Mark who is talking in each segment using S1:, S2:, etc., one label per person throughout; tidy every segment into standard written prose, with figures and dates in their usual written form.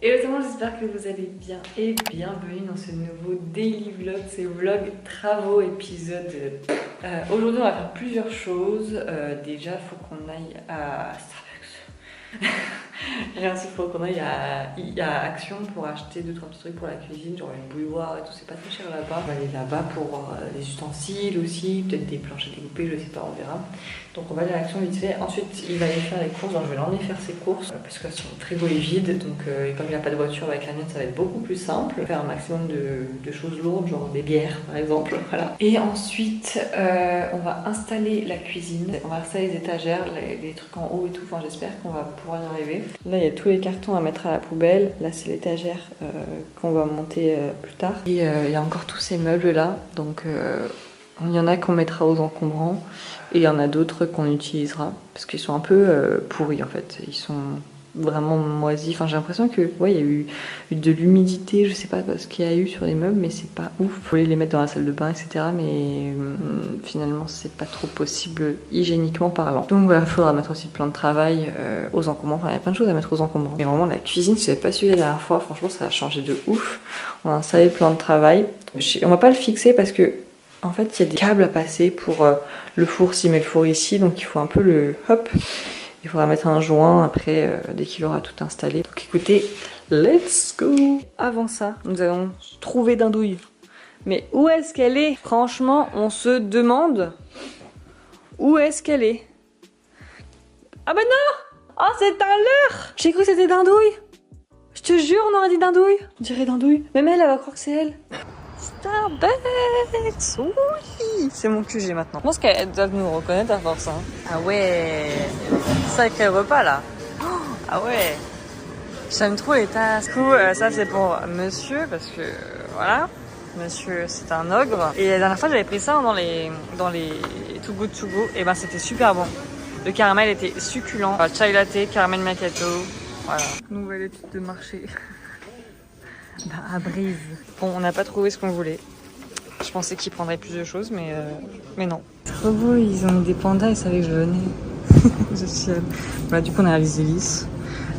S1: Hello tout le monde, j'espère que vous allez bien et bienvenue dans ce nouveau daily vlog, c'est vlog travaux épisode. Aujourd'hui on va faire plusieurs choses. Déjà il faut qu'on aille à Starbucks. Et ensuite il faut qu'on aille à Action pour acheter 2-3 petits trucs pour la cuisine, genre une bouilloire et tout, c'est pas très cher là-bas. On va aller là-bas pour les ustensiles aussi, peut-être des planches à découper, je sais pas, on verra. Donc on va aller à Action vite fait. Ensuite il va aller faire les courses, donc je vais l'emmener faire ses courses parce que son frigo est vide. Donc et comme il n'a pas de voiture avec la mienne, ça va être beaucoup plus simple. Faire un maximum de choses lourdes, genre des bières par exemple. Voilà. Et ensuite on va installer la cuisine. On va installer les étagères, les trucs en haut et tout. Enfin j'espère qu'on va pouvoir y arriver. Là il y a tous les cartons à mettre à la poubelle. Là c'est l'étagère qu'on va monter plus tard. Et il y a encore tous ces meubles là. Donc il y en a qu'on mettra aux encombrants et il y en a d'autres qu'on utilisera parce qu'ils sont un peu pourris en fait. Ils sont vraiment moisis. Enfin, j'ai l'impression que ouais, il y a eu de l'humidité, je sais pas ce qu'il y a eu sur les meubles, mais c'est pas ouf. Il faut les mettre dans la salle de bain, etc. Mais finalement, c'est pas trop possible hygiéniquement parlant. Donc voilà, il faudra mettre aussi le plan de travail aux encombrants. Enfin, il y a plein de choses à mettre aux encombrants. Mais vraiment, la cuisine, je savais pas suivi la dernière fois. Franchement, ça a changé de ouf. On a installé le plan de travail. On va pas le fixer parce que en fait, il y a des câbles à passer pour le four, s'il met le four ici, donc il faut un peu le... Hop, il faudra mettre un joint après, dès qu'il aura tout installé. Donc écoutez, let's go. Avant ça, nous allons trouver Dindouille. Mais où est-ce qu'elle est? Franchement, on se demande où est-ce qu'elle est. Ah bah non! Oh, c'est un leurre! J'ai cru que c'était Dindouille. Je te jure, on aurait dit Dindouille. On dirait Dindouille. Même elle va croire que c'est elle. Starbucks, oui, c'est mon QG maintenant. Je pense qu'elles doivent nous reconnaître à force. Hein. Ah ouais, sacré repas là. Oh, ah ouais, j'aime trop les tasses. Du coup, ça c'est pour monsieur parce que voilà, monsieur c'est un ogre. Et la dernière fois j'avais pris ça dans les Too Good To Go. Et ben c'était super bon. Le caramel était succulent. Chai latte, caramel macchiato. Voilà. Nouvelle étude de marché. Bah, à Brive. Bon, on n'a pas trouvé ce qu'on voulait. Je pensais qu'ils prendraient plus de choses, mais non. Trop beau, ils ont mis des pandas, ils savaient que je venais. Je suis... Voilà, du coup, on a réalisé lisse.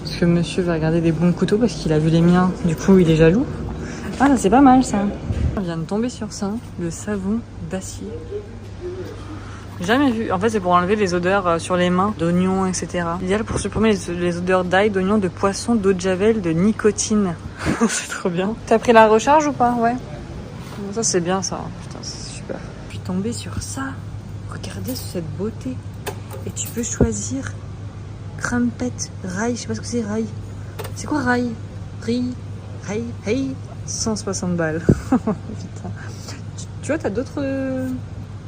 S1: Parce que monsieur va regarder des bons couteaux parce qu'il a vu les miens. Du coup, il est jaloux. Ah, là, c'est pas mal ça. On vient de tomber sur ça, le savon d'acier. Jamais vu. En fait, c'est pour enlever les odeurs sur les mains, d'oignons, etc. Idéal pour supprimer les odeurs d'ail, d'oignons, de poisson, d'eau de javel, de nicotine. C'est trop bien. T'as pris la recharge ou pas? Ouais. Ça, c'est bien ça. Putain, c'est super. Je suis tombée sur ça. Regardez cette beauté. Et tu peux choisir crumpet, rail. Je sais pas ce que c'est, rail. C'est quoi rail? Rail, hey. 160 balles. Putain. Tu vois, t'as d'autres...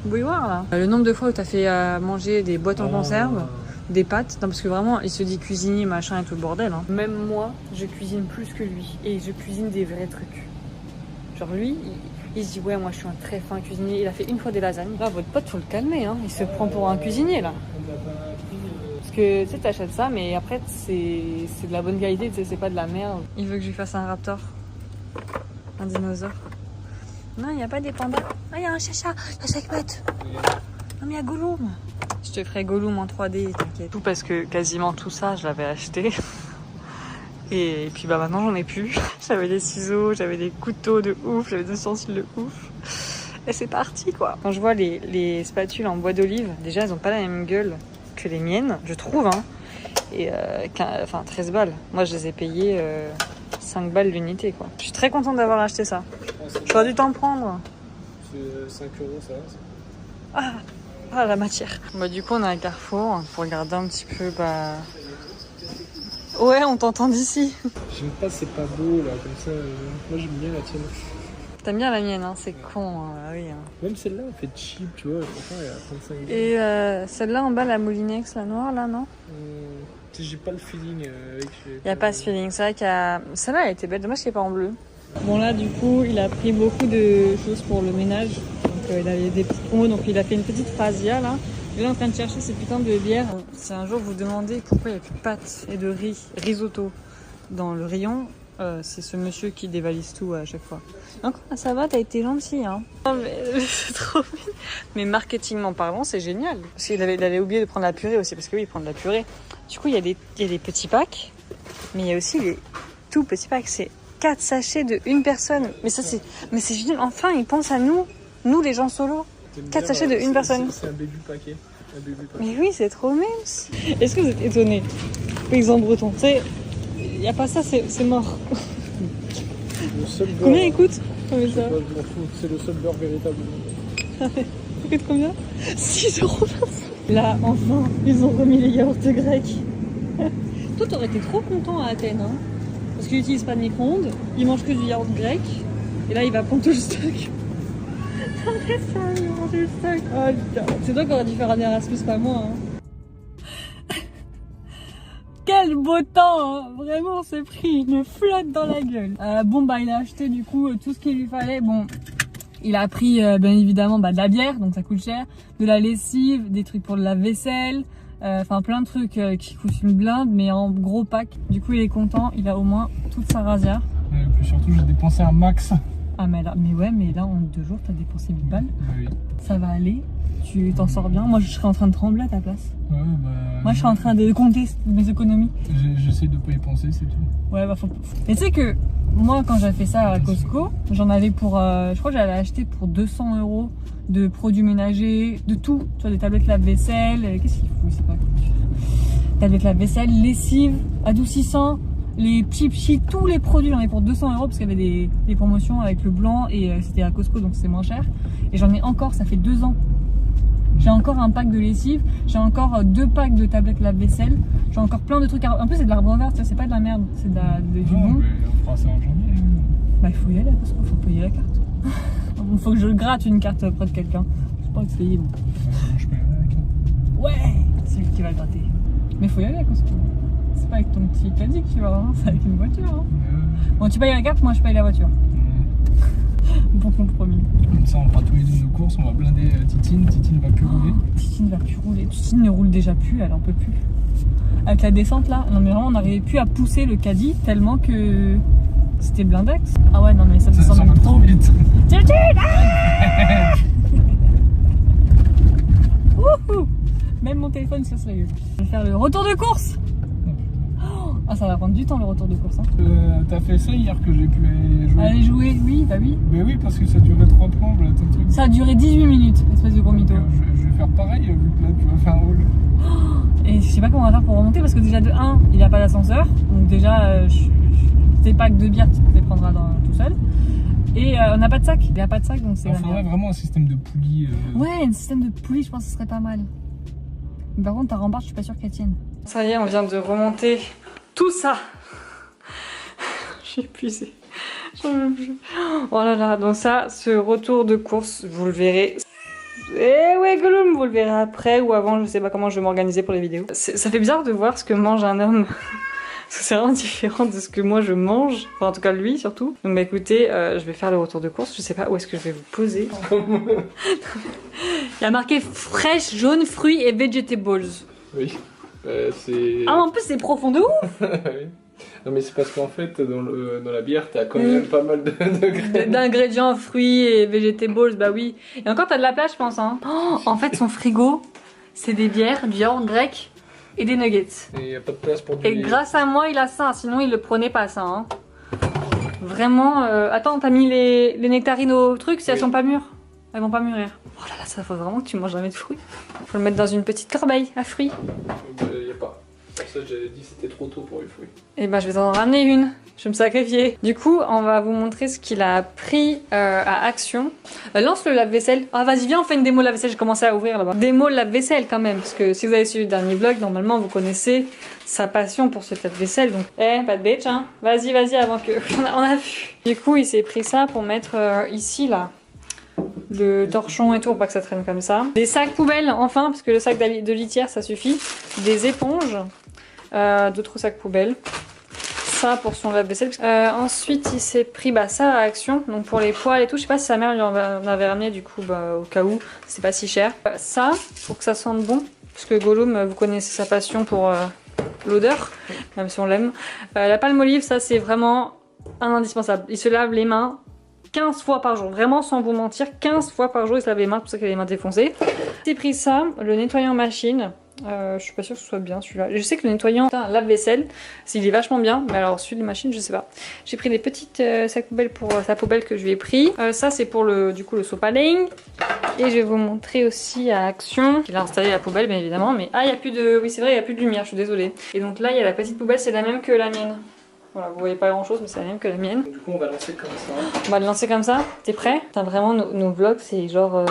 S1: bouilloire là. Le nombre de fois où t'as fait manger des boîtes en conserve, des pâtes, non parce que vraiment il se dit cuisinier machin et tout le bordel. Hein. Même moi, je cuisine plus que lui et je cuisine des vrais trucs. Genre lui, il se dit ouais moi je suis un très fin cuisinier. Il a fait une fois des lasagnes. Là votre pote faut le calmer, hein. Il se prend pour un cuisinier là. Parce que tu sais t'achètes ça mais après c'est de la bonne qualité, c'est pas de la merde. Il veut que je lui fasse un raptor, un dinosaure. Non, il n'y a pas des pandas. Ah, il y a un chacha. Il y a Sackbot. Non, mais il y a Gollum. Je te ferai Gollum en 3D, t'inquiète. Tout parce que quasiment tout ça, je l'avais acheté. Et puis bah maintenant, j'en ai plus. J'avais des ciseaux, j'avais des couteaux de ouf, j'avais des ustensiles de ouf. Et c'est parti, quoi. Quand je vois les spatules en bois d'olive, déjà, elles n'ont pas la même gueule que les miennes, je trouve. Hein. Et enfin, 13 balles. Moi, je les ai payées 5 balles l'unité, quoi. Je suis très contente d'avoir acheté ça. J'aurais dû t'en prendre.
S2: 5 euros, ça va.
S1: Ah, la matière. Bah, du coup, on est à Carrefour pour regarder un petit peu. Bah... Ouais, on t'entend d'ici.
S2: J'aime pas, c'est pas beau là, comme ça. Moi, j'aime bien la tienne.
S1: T'aimes bien la mienne, hein, c'est con. Hein, oui, hein.
S2: Même celle-là, elle fait cheap, tu vois. Enfin, elle a 35 balles.
S1: Et celle-là en bas, la Moulinex, la noire, là, non?
S2: J'ai pas le feeling avec.
S1: Y a pas ce feeling. C'est vrai qu'il y a. Celle-là, elle était belle. Dommage qu'elle est pas en bleu. Bon, là, du coup, il a pris beaucoup de choses pour le ménage. Donc, il avait des petits promos. Donc, il a fait une petite razzia, là. Il est en train de chercher ces putains de bières. Si un jour vous demandez pourquoi il n'y a plus de pâtes et de risotto dans le rayon, c'est ce monsieur qui dévalise tout à chaque fois. Donc, ça va, t'as été gentil, hein. Non, mais c'est trop bien. Mais marketingment parlant, c'est génial. Parce qu'il avait oublié de prendre la purée aussi. Parce que oui, il prend de la purée. Du coup, il y a des petits packs. Mais il y a aussi les tout petit pack, c'est 4 sachets de une personne. Mais ça c'est génial, enfin ils pensent à nous les gens solos. 4 sachets de une personne.
S2: C'est un baby paquet.
S1: Mais oui, c'est trop mimes. Est-ce que vous êtes étonnés? Paysan breton, tu sais, il n'y a pas ça, c'est mort.
S2: Le seul beurre,
S1: Combien il coûte? Combien ça?
S2: C'est le seul beurre véritablement.
S1: Ça coûte combien? 6,25 €. Là, enfin, ils ont remis les yaourts grecs. Toi, t'aurais été trop content à Athènes, hein, parce qu'il n'utilise pas de micro-ondes, il mange que du yaourt grec, et là, il va prendre tout le stock. Non mais ça, il mange tout le stock. Oh putain, c'est toi qui aurais dû faire un Erasmus, pas moi, hein. Quel beau temps, hein. Vraiment, on s'est pris une flotte dans la gueule. Bon, bah, il a acheté du coup tout ce qu'il lui fallait. Bon, il a pris bien évidemment de la bière, donc ça coûte cher, de la lessive, des trucs pour de la vaisselle, enfin plein de trucs qui coûtent une blinde, mais en gros pack. Du coup, il est content, il a au moins toute sa rasière.
S2: Et puis surtout, j'ai dépensé un max.
S1: Ah, mais là, en 2 jours, t'as dépensé 1000 balles.
S2: Oui.
S1: Ça va aller, tu t'en sors bien. Moi, je serais en train de trembler à ta place.
S2: Ouais, bah.
S1: Moi, je suis en train de compter mes économies.
S2: J'essaie de pas y penser, c'est tout.
S1: Ouais, bah faut. Mais tu sais que moi, quand j'ai fait ça à Costco, j'en avais pour. Je crois que j'avais acheté pour 200 € de produits ménagers, de tout. Tu vois, des tablettes lave-vaisselle. Qu'est-ce qu'il faut? C'est pas cool. Tablettes lave-vaisselle, lessive, adoucissant, les chips, tous les produits. J'en ai pour 200 € parce qu'il y avait des promotions avec le blanc et c'était à Costco donc c'est moins cher. Et j'en ai encore, ça fait 2 ans. J'ai encore un pack de lessive, j'ai encore 2 packs de tablettes lave-vaisselle, j'ai encore plein de trucs à... En plus c'est de l'arbre vert, c'est pas de la merde, c'est du bon.
S2: Mais on fera ça en janvier.
S1: Bah il faut y aller parce qu'il faut payer la carte. Il faut que je gratte une carte près de quelqu'un. Je pense que c'est payé bon.
S2: Je paye avec.
S1: Ouais, c'est lui qui va le gratter. Mais il faut y aller à Costco. C'est pas avec ton petit caddie que tu vas, hein, c'est avec une voiture. Hein. Bon, tu payes la carte, moi je paye la voiture. Bon compromis.
S2: Comme ça, on fera tous les deux nos courses, on va blinder Titine. Titine va plus rouler.
S1: Titine va plus rouler. Titine ne roule déjà plus, elle en peut plus. Avec la descente là, non mais vraiment, on n'arrivait plus à pousser le caddie tellement que c'était blindex. Ah ouais, non mais ça descend même trop
S2: vite.
S1: Titine, ah Wouhou. Même mon téléphone se casse la gueule. Je vais faire le retour de course. Ah, ça va prendre du temps le retour de course. Hein.
S2: T'as fait ça hier que j'ai pu aller jouer?
S1: Aller jouer, oui, bah oui.
S2: Mais oui, parce que ça durait 3 plombes là, ton truc.
S1: Ça a duré 18 minutes, espèce de gros mytho.
S2: Je vais faire pareil, vu que là tu vas faire un rôle.
S1: Et je sais pas comment on va faire pour remonter parce que déjà de 1, il n'y a pas d'ascenseur. Donc déjà, tes packs de bière, tu les prendras tout seul. Et on n'a pas de sac. Il n'y a pas de sac, donc c'est...
S2: Il faudrait vraiment un système de poulie.
S1: Ouais, un système de poulie, je pense que ce serait pas mal. Mais par contre, ta rambarde, je suis pas sûre qu'elle tienne. Ça y est, on vient de remonter tout ça. Je suis épuisée. J'en veux plus. Oh là là, donc ça, ce retour de course, vous le verrez. Eh ouais, Gollum, vous le verrez après ou avant, je sais pas comment je vais m'organiser pour les vidéos. Ça fait bizarre de voir ce que mange un homme. Parce que c'est vraiment différent de ce que moi je mange. Enfin, en tout cas, lui surtout. Donc, bah écoutez, je vais faire le retour de course. Je sais pas où est-ce que je vais vous poser. Il y a marqué fraîche, jaune, fruits et vegetables.
S2: Oui. C'est...
S1: Ah, en plus, c'est profond de ouf.
S2: Oui. Non mais c'est parce qu'en fait dans la bière t'as quand même pas mal
S1: d'ingrédients, fruits et vegetables, bah oui. Et encore t'as de la place je pense hein. Oh, en fait son frigo c'est des bières, du yaourt grec et des nuggets.
S2: Et y a pas de place pour du...
S1: Et grâce à moi il a ça, sinon il le prenait pas ça hein. Vraiment, attends t'as mis les nectarines au truc si elles sont pas mûres. Elles vont pas mûrir. Oh là là ça faut vraiment que tu manges jamais de fruits. Faut le mettre dans une petite corbeille à fruits.
S2: Y a pas. Pour ça j'avais dit c'était trop tôt pour les fruits.
S1: Et ben je vais en ramener une, je vais me sacrifier. Du coup on va vous montrer ce qu'il a pris à Action. Lance le lave-vaisselle. Ah vas-y viens on fait une démo lave-vaisselle, j'ai commencé à ouvrir là-bas. Démo lave-vaisselle quand même, parce que si vous avez suivi le dernier vlog, normalement vous connaissez sa passion pour ce lave-vaisselle. Donc pas de bitch hein, vas-y avant que on a vu. Du coup il s'est pris ça pour mettre ici là. Le torchon et tout pour pas que ça traîne comme ça. Des sacs poubelles enfin, parce que le sac de litière ça suffit. Des éponges. D'autres sacs poubelles, ça pour son lave-vaisselle. Ensuite il s'est pris ça à Action, donc pour les poêles et tout, je sais pas si sa mère lui en avait ramené du coup au cas où, c'est pas si cher. Ça pour que ça sente bon, parce que Gollum vous connaissez sa passion pour l'odeur, même si on l'aime. La palme olive ça c'est vraiment un indispensable, il se lave les mains 15 fois par jour, vraiment sans vous mentir, 15 fois par jour il se lave les mains, pour ça qu'il a les mains défoncées. J'ai pris ça, le nettoyant machine. Je suis pas sûre que ce soit bien celui-là. Je sais que le nettoyant lave-vaisselle, il est vachement bien, mais alors celui de machine, je sais pas. J'ai pris des petites sacs poubelles pour sa poubelle que je lui ai pris. Ça c'est pour le sopaling. Et je vais vous montrer aussi à Action. Il a installé la poubelle bien évidemment, mais il y a plus de. Oui c'est vrai, il y a plus de lumière, je suis désolée. Et donc là il y a la petite poubelle, c'est la même que la mienne. Voilà, vous voyez pas grand chose, mais c'est la même que la mienne.
S2: Du coup, on va lancer comme ça.
S1: On va le lancer comme ça. T'es prêt? Putain, vraiment, nos vlogs, c'est genre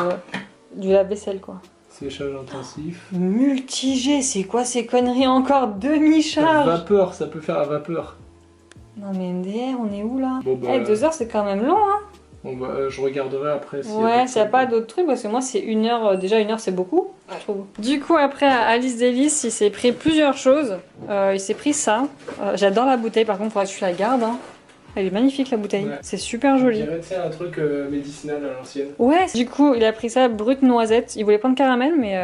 S1: du lave-vaisselle, quoi.
S2: Séchage intensif.
S1: Multi-G, c'est quoi ces conneries encore? Demi-charge.
S2: Vapeur, ça peut faire à vapeur.
S1: Non, mais MDR, on est où là?
S2: Bon, bah,
S1: 2 heures, c'est quand même long, hein.
S2: Bon, bah, je regarderai après. Si
S1: Ouais, s'il n'y a pas d'autres trucs, parce que moi, c'est 1 heure. Déjà, 1 heure, c'est beaucoup, je trouve. Du coup, après, à Alice Délices, il s'est pris plusieurs choses. Il s'est pris ça. J'adore la bouteille, par contre, il faudra que tu la gardes, hein. Elle est magnifique la bouteille, ouais. C'est super joli.
S2: Je dirais que c'est un truc médicinal à l'ancienne.
S1: Ouais, du coup il a pris ça brut noisette. Il voulait prendre caramel, mais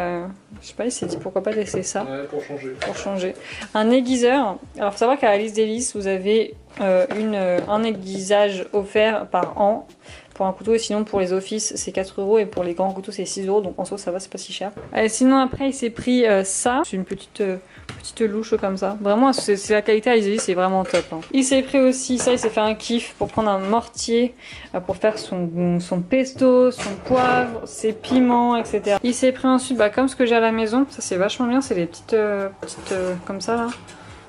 S1: je sais pas, il s'est dit pourquoi pas laisser ça.
S2: Ouais, pour changer.
S1: Pour changer. Un aiguiseur. Alors faut savoir qu'à Alice Délices vous avez un aiguisage offert par an pour un couteau, et sinon pour les offices c'est 4 € et pour les grands couteaux c'est 6 €, donc en soi ça va, c'est pas si cher. Sinon après il s'est pris ça, c'est une petite louche comme ça. Vraiment c'est la qualité à Alice Délices, c'est vraiment top, hein. Il s'est pris aussi ça, il s'est fait un kiff pour prendre un mortier pour faire son pesto, son poivre, ses piments, etc. Il s'est pris ensuite comme ce que j'ai à la maison, ça c'est vachement bien, c'est les petites comme ça là.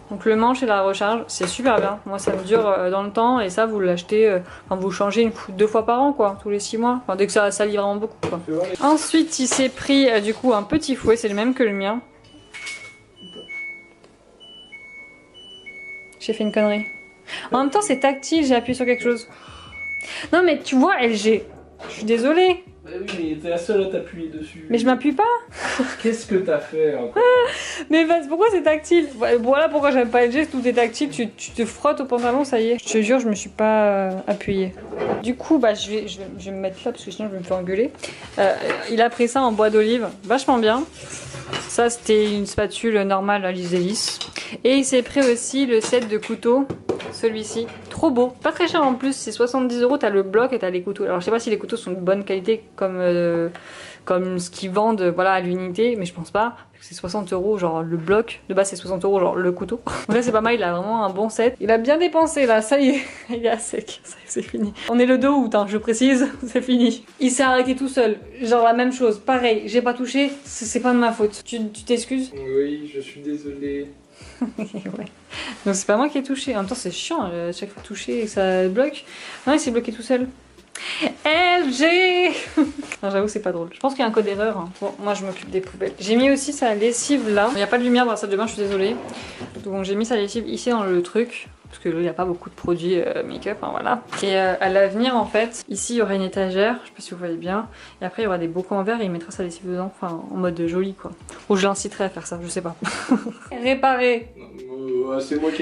S1: Donc le manche et la recharge, c'est super bien. Moi ça me dure dans le temps, et ça vous l'achetez, vous changez 2 fois par an quoi, tous les 6 mois. Enfin dès que ça lit vraiment beaucoup quoi. Ensuite il s'est pris du coup un petit fouet, c'est le même que le mien. J'ai fait une connerie. En même temps c'est tactile, j'ai appuyé sur quelque chose. Non mais tu vois LG, je suis désolée.
S2: Bah oui, mais t'es la seule à t'appuyer dessus.
S1: Mais je m'appuie pas.
S2: Qu'est-ce que t'as fait encore?
S1: Mais pourquoi c'est tactile? Voilà pourquoi j'aime pas LG, tout est tactile, tu te frottes au pantalon, ça y est. Je te jure, je me suis pas appuyée. Du coup, je vais me mettre là parce que sinon je vais me faire engueuler. Il a pris ça en bois d'olive, vachement bien. Ça c'était une spatule normale Alice Délices. Et il s'est pris aussi le set de couteaux, celui-ci, trop beau, pas très cher en plus, c'est 70 €, t'as le bloc et t'as les couteaux. Alors je sais pas si les couteaux sont de bonne qualité comme ce qu'ils vendent voilà, à l'unité, mais je pense pas, c'est 60 € genre le bloc, de base c'est 60 € genre le couteau. Donc là c'est pas mal, il a vraiment un bon set. Il a bien dépensé là, ça y est, il est à sec, ça y est, c'est fini. On est le 2 août, hein, je précise, c'est fini. Il s'est arrêté tout seul, genre la même chose, pareil, j'ai pas touché, c'est pas de ma faute. Tu t'excuses?
S2: Oui, je suis désolée.
S1: Ouais. Donc c'est pas moi qui ai touché, en même temps c'est chiant, chaque fois toucher et ça bloque. Non il s'est bloqué tout seul. LG. Non j'avoue c'est pas drôle. Je pense qu'il y a un code erreur, hein. Bon moi je m'occupe des poubelles. J'ai mis aussi sa lessive là. Il n'y a pas de lumière dans la salle de bain, je suis désolée. Donc j'ai mis sa lessive ici dans le truc. Parce que là il n'y a pas beaucoup de produits make-up, hein, voilà. Et à l'avenir en fait, ici il y aura une étagère, je sais pas si vous voyez bien. Et après il y aura des bocaux en verre et il mettra sa lessive dedans, enfin en mode joli quoi. Ou je l'inciterai à faire ça, je sais pas. Réparer.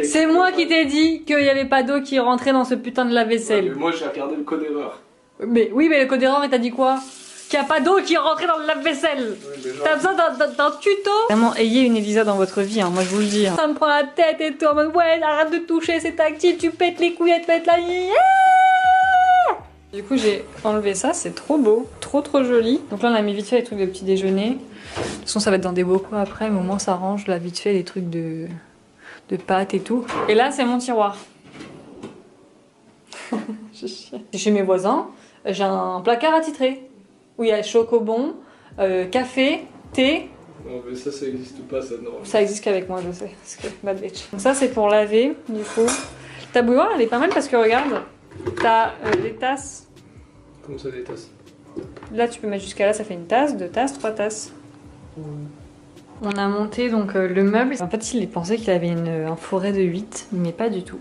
S1: C'est moi qui t'ai dit qu'il n'y avait pas d'eau qui rentrait dans ce putain de lave-vaisselle.
S2: Ouais, moi j'ai regardé le code erreur.
S1: Mais oui, mais le code erreur, il t'a dit quoi? Qu'il n'y a pas d'eau qui est rentrée dans le lave-vaisselle. Ouais, t'as besoin d'un tuto? Vraiment, ayez une Elisa dans votre vie, hein, moi je vous le dis. Hein. Ça me prend la tête et tout, en mode ouais, arrête de toucher, c'est tactile, tu pètes les couillettes, pètes la vie. Du coup, j'ai enlevé ça, c'est trop beau, trop joli. Donc là, on a mis vite fait les trucs de petit déjeuner. De toute façon, ça va être dans des bocaux après, mais au moins ça range là vite fait les trucs de pâtes et tout. Et là, c'est mon tiroir. C'est chez mes voisins. J'ai un placard attitré où il y a chocobon, café, thé.
S2: Non mais ça existe pas ça, non.
S1: Ça existe qu'avec moi je sais, parce que bad bitch. Donc ça c'est pour laver du coup. Ta bouilloire elle est pas mal parce que regarde, t'as des tasses.
S2: Comment ça des tasses?
S1: Là tu peux mettre jusqu'à là, ça fait une tasse, 2 tasses, 3 tasses. On a monté donc le meuble. En fait il pensait qu'il avait un forêt de 8, mais pas du tout.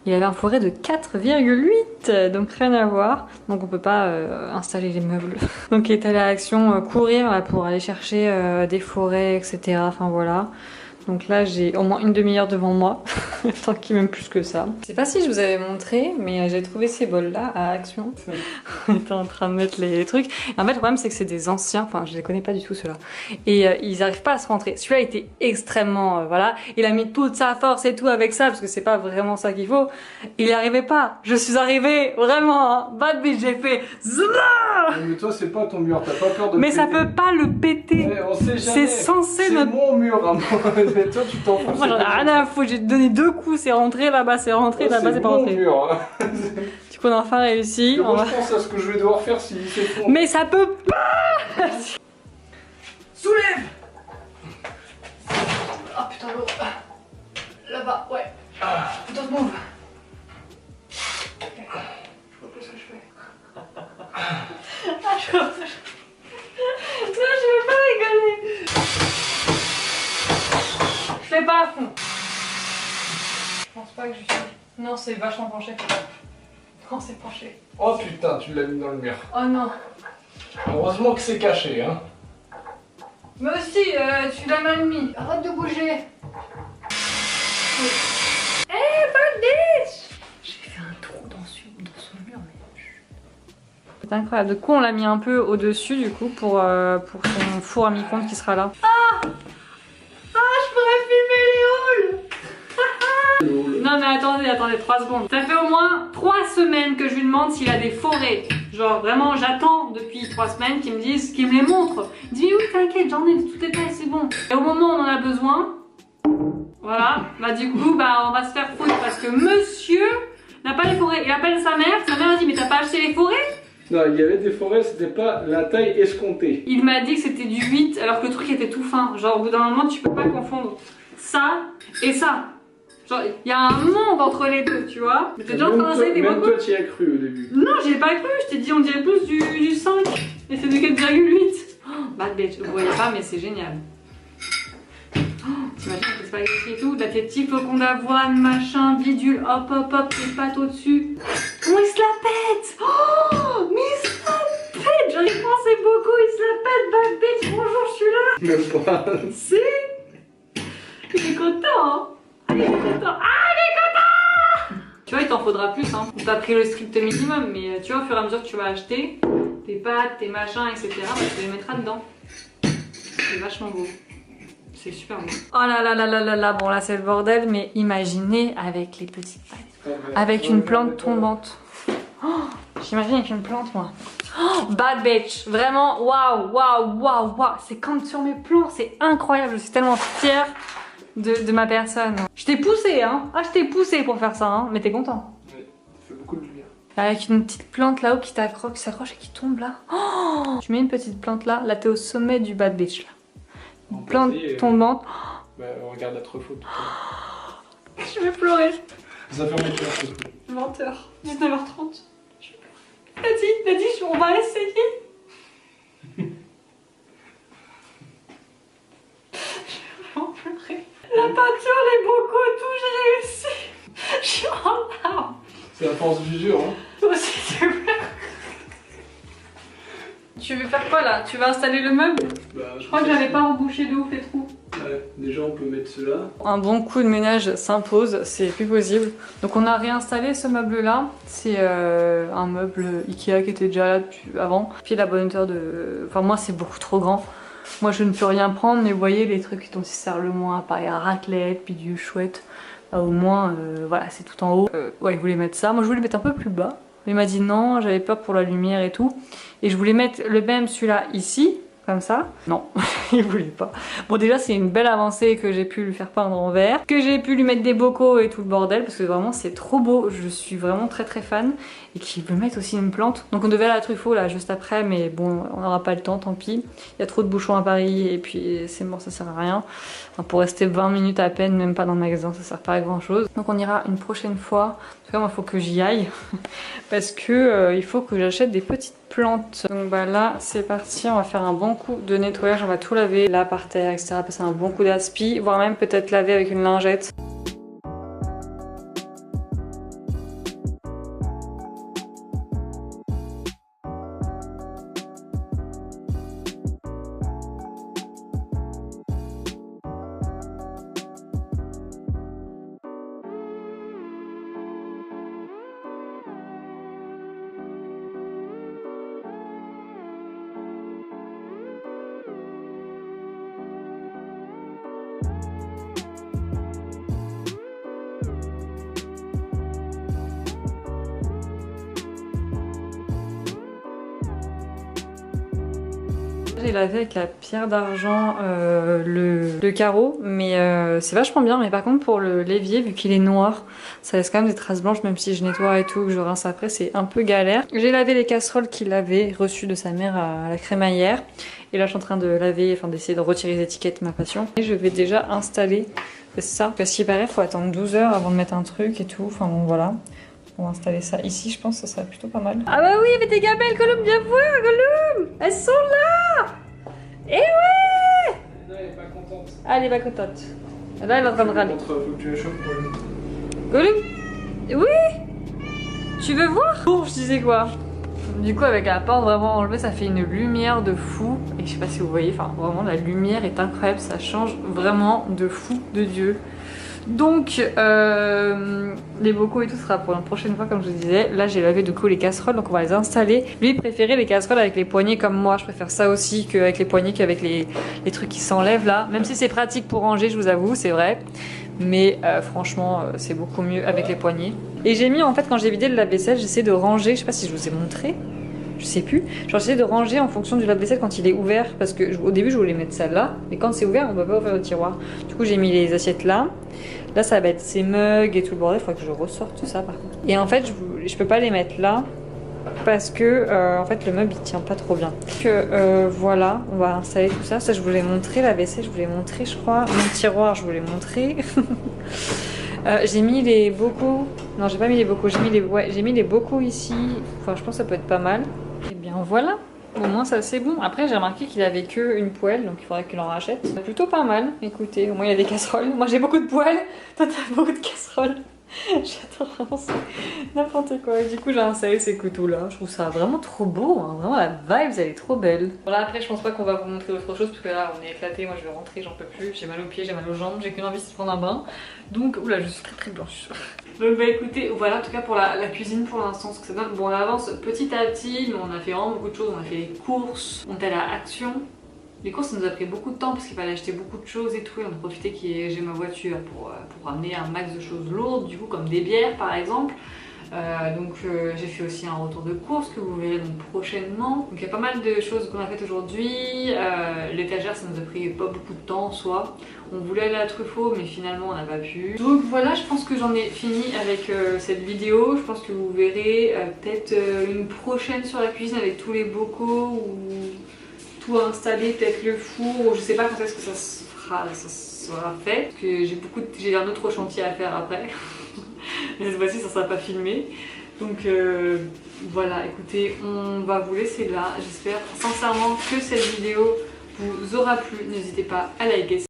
S1: Il avait un forêt de 4,8, donc rien à voir. Donc on peut pas installer les meubles. Donc il est allé à Action courir là, pour aller chercher des forêts, etc. Enfin voilà. Donc là j'ai au moins une demi-heure devant moi, tant qu'il même plus que ça. Je sais pas si je vous avais montré, mais j'ai trouvé ces bols là à Action. On était en train de mettre les trucs. Et en fait le problème c'est que c'est des anciens, enfin je les connais pas du tout ceux-là. Et ils arrivent pas à se rentrer. Celui-là était extrêmement, voilà, il a mis toute sa force et tout avec ça, parce que c'est pas vraiment ça qu'il faut. Il y arrivait pas, je suis arrivée, vraiment, hein. Bad bitch, j'ai fait ZLA.
S2: Mais toi c'est pas ton mur, t'as pas peur de
S1: Mais
S2: le
S1: ça
S2: péter.
S1: peut pas le péter.
S2: Ouais, on sait
S1: C'est
S2: jamais.
S1: censé
S2: C'est
S1: ne
S2: mon mur à moi. Mais toi tu t'en fous.
S1: Moi j'en ai rien à foutre, j'ai donné 2 coups, c'est rentré, là-bas c'est rentré, là-bas c'est pas rentré.
S2: Mur, hein.
S1: Du coup on a enfin réussi.
S2: Moi je pense à ce que je vais devoir faire s'il s'effondre.
S1: Mais ça peut pas.
S2: Soulève.
S1: Oh putain l'eau. Là-bas, ouais. Putain de move.
S2: Je vois pas ce que je fais.
S1: Ah je vois pas. Non je vais pas rigoler. Je fais pas à fond. Je pense pas que je suis... Non c'est vachement penché. Non c'est penché.
S2: Oh putain, tu l'as mis dans le mur.
S1: Oh non.
S2: Heureusement que c'est caché, hein.
S1: Mais aussi, tu l'as mal mis. Arrête de bouger. Hey, bad bitch! J'ai fait un trou dans son mur, mais... C'est incroyable. Du coup, on l'a mis un peu au-dessus, du coup, pour son four à micro-ondes qui sera là. Ah! Ah, je pourrais filmer les halls! Non mais attendez 3 secondes. Ça fait au moins 3 semaines que je lui demande s'il a des forêts. Genre vraiment j'attends depuis 3 semaines qu'il me dise, qu'il me les montre. Il dit oui t'inquiète j'en ai, tout est prêt, c'est bon. Et au moment où on en a besoin, voilà, bah du coup bah on va se faire foutre parce que monsieur n'a pas les forêts. Il appelle sa mère a dit mais t'as pas acheté les forêts?
S2: Non, il y avait des forêts, c'était pas la taille escomptée.
S1: Il m'a dit que c'était du 8 alors que le truc était tout fin. Genre au bout d'un moment tu peux pas confondre ça et ça. Genre, il y a un monde entre les deux, tu vois. Mais t'es déjà en train d'essayer des
S2: Même
S1: beaucoup.
S2: toi, tu y as cru au début.
S1: Non, j'y ai pas cru. Je t'ai dit, on dirait plus du 5. Et c'est du 4,8. Oh, bad bitch. Vous voyez pas, mais c'est génial. Oh, t'imagines avec les spaghettis et tout. Là, tes petits flocons d'avoine, machin, bidule. Hop, hop, hop, les pâtes au-dessus. Oh, il se la pète. Oh, mais il se la pète. J'en ai pensé beaucoup. Il se la pète, bad bitch. Bonjour, je suis là.
S2: Même pas.
S1: Si. Il est content, hein. Il est content. Ah, il est content. Tu vois, il t'en faudra plus, hein. T'as pris le strict minimum, mais tu vois, au fur et à mesure que tu vas acheter tes pâtes, tes machins, etc., bah, tu les mettras dedans. C'est vachement beau. C'est super beau. Oh là là là là là là, bon là c'est le bordel, mais imaginez avec les petites paillettes. Avec une plante tombante. Oh, j'imagine avec une plante, moi. Oh, bad bitch. Vraiment, waouh, waouh, waouh, waouh. C'est comme sur mes plans, c'est incroyable. Je suis tellement fière de ma personne. Je t'ai poussé, hein. Ah, je t'ai poussé pour faire ça, hein. Mais t'es content.
S2: Oui, ça fait beaucoup de lumière.
S1: Avec une petite plante là-haut qui s'accroche et qui tombe là. Oh, tu mets une petite plante là. Là, t'es au sommet du bad bitch là. Une plante tombante.
S2: Bah, on regarde la photo tout à l'heure.
S1: Je vais pleurer.
S2: Ça fait mon cœur.
S1: 20h, 19h30. Daddy, on va essayer. Je vais vraiment pleurer. La peinture, les bocaux, tout, j'ai réussi. Je suis en larmes.
S2: C'est la force du jeu, hein.
S1: Toi aussi, tu pleures. Tu veux faire quoi là? Tu vas installer le meuble?
S2: Bah,
S1: Je crois que j'avais pas rebouché de ouf les trous.
S2: Ouais, déjà on peut mettre cela.
S1: Un bon coup de ménage s'impose, c'est plus possible. Donc on a réinstallé ce meuble là. C'est un meuble Ikea qui était déjà là depuis avant. Puis la bonne hauteur de... Enfin moi c'est beaucoup trop grand. Moi je ne peux rien prendre, mais vous voyez les trucs dont il sert le moins, pareil à raclette, puis du chouette. Bah, au moins voilà c'est tout en haut. Ouais il voulait mettre ça, moi je voulais mettre un peu plus bas. Il m'a dit non, j'avais peur pour la lumière et tout. Et je voulais mettre le même celui-là ici. Comme ça. Non, il voulait pas. Bon déjà c'est une belle avancée que j'ai pu lui faire peindre en vert, que j'ai pu lui mettre des bocaux et tout le bordel, parce que vraiment c'est trop beau, je suis vraiment très très fan. Et qu'il veut mettre aussi une plante. Donc on devait aller à la Truffaut là juste après, mais bon on n'aura pas le temps, tant pis. Il y a trop de bouchons à Paris et puis c'est mort, ça sert à rien. Enfin, pour rester 20 minutes à peine, même pas dans le magasin, ça sert pas à grand chose. Donc on ira une prochaine fois. En tout cas moi il faut que j'y aille, parce que il faut que j'achète des petites plantes. Donc bah là c'est parti, on va faire un bon coup de nettoyage, on va tout laver là par terre, etc. Passer un bon coup d'aspi, voire même peut-être laver avec une lingette. J'ai lavé avec la pierre d'argent le carreau, mais c'est vachement bien. Mais par contre pour le l'évier, vu qu'il est noir, ça laisse quand même des traces blanches, même si je nettoie et tout, que je rince après, c'est un peu galère. J'ai lavé les casseroles qu'il avait reçues de sa mère à la crémaillère. Et là je suis en train de laver, enfin d'essayer de retirer les étiquettes, ma passion. Et je vais déjà installer ça, parce qu'il paraît faut attendre 12 heures avant de mettre un truc et tout, enfin bon voilà. On va installer ça ici, je pense que ça serait plutôt pas mal. Ah bah oui, il y avait des gamelles, Gollum, viens voir, Gollum. Elles sont là. Eh ouais.
S2: Elle est pas contente.
S1: Ah, elle est pas contente. Là, elle est en train de râler.
S2: Faut que tu la chopes pour le...
S1: Gollum. Oui. Tu veux voir? Bon, je disais quoi? Du coup, avec la porte vraiment enlevée, ça fait une lumière de fou. Et je sais pas si vous voyez, enfin vraiment la lumière est incroyable, ça change vraiment de fou de Dieu. Donc les bocaux et tout sera pour une prochaine fois, comme je vous disais. Là j'ai lavé du coup les casseroles, donc on va les installer. Lui il préférait les casseroles avec les poignées comme moi, je préfère ça aussi qu'avec les poignées, qu'avec les trucs qui s'enlèvent là. Même si c'est pratique pour ranger, je vous avoue, c'est vrai. Mais franchement c'est beaucoup mieux avec les poignées. Et j'ai mis en fait, quand j'ai vidé le lave-vaisselle, j'essaie de ranger, je sais pas si je vous ai montré, je sais plus, j'essaie de ranger en fonction du lave-vaisselle quand il est ouvert, parce que au début je voulais mettre ça là, mais quand c'est ouvert on peut pas ouvrir le tiroir. Du coup j'ai mis les assiettes là. Là ça va être ces mugs et tout le bordel, il faudrait que je ressorte tout ça par contre. Et en fait je peux pas les mettre là parce que en fait le meuble il tient pas trop bien. Donc voilà, on va installer tout ça. Ça je voulais montrer la vaisselle, je voulais montrer je crois. Mon tiroir je voulais montrer. J'ai mis les bocaux. Non j'ai pas mis les bocaux, j'ai mis les bocaux ici. Enfin je pense que ça peut être pas mal. Et bien voilà. Au moins ça c'est bon. Après j'ai remarqué qu'il avait que une poêle, donc il faudrait qu'il en rachète. C'est plutôt pas mal, écoutez, au moins il y a des casseroles. Moi j'ai beaucoup de poêles, toi t'as beaucoup de casseroles. J'adore vraiment ça, n'importe quoi. Et du coup j'ai installé ces couteaux là, je trouve ça vraiment trop beau, hein. Vraiment la vibe elle est trop belle. Voilà, après je pense pas qu'on va vous montrer autre chose parce que là on est éclaté, moi je vais rentrer, j'en peux plus, j'ai mal aux pieds, j'ai mal aux jambes, j'ai qu'une envie c'est de prendre un bain. Donc oula je suis très blanche. Donc bah écoutez, voilà en tout cas pour la cuisine pour l'instant ce que ça donne. Bon on avance petit à petit, mais on a fait vraiment beaucoup de choses, on a fait les courses, on est allé à Action. Les courses ça nous a pris beaucoup de temps parce qu'il fallait acheter beaucoup de choses et tout, et on a profité que j'ai ma voiture pour ramener un max de choses lourdes, du coup comme des bières par exemple. J'ai fait aussi un retour de course que vous verrez donc prochainement. Donc il y a pas mal de choses qu'on a faites aujourd'hui. L'étagère ça nous a pris pas beaucoup de temps en soi. On voulait aller à Truffaut mais finalement on n'a pas pu. Donc voilà, je pense que j'en ai fini avec cette vidéo. Je pense que vous verrez peut-être une prochaine sur la cuisine avec tous les bocaux ou tout installé, peut-être le four. Je sais pas quand est-ce que ça sera fait. Parce que j'ai un autre chantier à faire après. Mais cette fois-ci ça sera pas filmé. Donc voilà, écoutez, on va vous laisser là. J'espère sincèrement que cette vidéo vous aura plu. N'hésitez pas à liker.